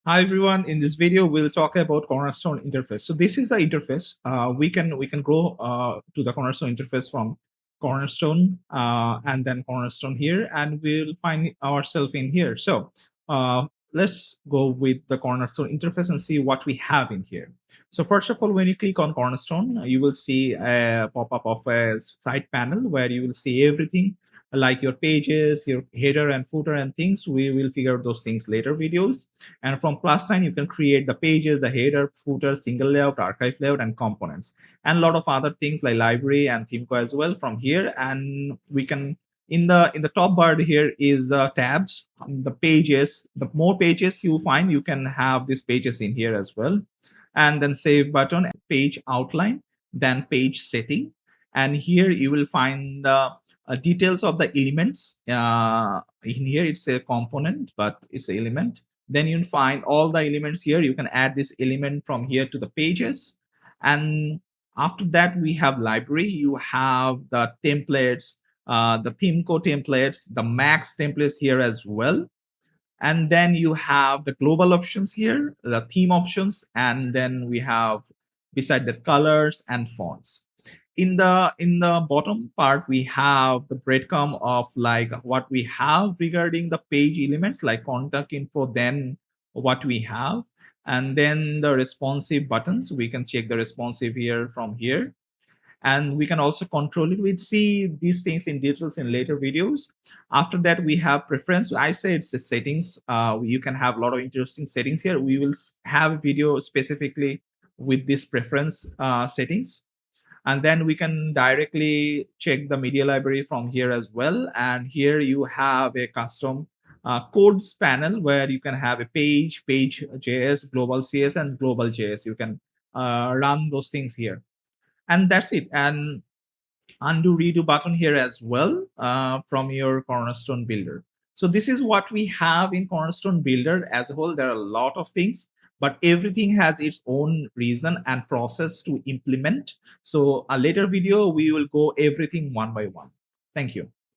Hi everyone. In this video, we'll talk about Cornerstone interface. So this is the interface. We can go to the Cornerstone interface from Cornerstone and then Cornerstone here, and we'll find ourselves in here. So let's go with the Cornerstone interface and see what we have in here. So first of all, when you click on Cornerstone, you will see a pop-up of a side panel where you will see everything like your pages, your header and footer and things. We will figure out those things later videos. And from plus sign, you can create the pages, the header, footer, single layout, archive layout, and components, and a lot of other things like library and Themeco as well from here. And we can in the top bar here is the tabs, the pages. The more pages you find, you can have these pages in here as well. And then save button, page outline, then page setting, and here you will find the details of the elements. In here it's a component, but it's an element. Then you find all the elements here. You can add this element from here to the pages. And after that, we have library. You have the templates, the Themeco templates, the Max templates here as well. And then you have the global options here, the theme options, and then we have beside the colors and fonts. In the bottom part, we have the breadcrumb of like what we have regarding the page elements like contact info, then what we have, and then the responsive buttons. We can check the responsive here from here, and we can also control it. We'll see these things in details in later videos. After that, we have preference. I say it's the settings. You can have a lot of interesting settings here. We will have a video specifically with this preference settings. And then we can directly check the media library from here as well. And here you have a custom codes panel where you can have a page, page.js, global CS, and global JS. You can run those things here. And that's it. And undo redo button here as well from your Cornerstone Builder. So this is what we have in Cornerstone Builder as a whole. There are a lot of things, but everything has its own reason and process to implement. So a later video, we will go everything one by one. Thank you.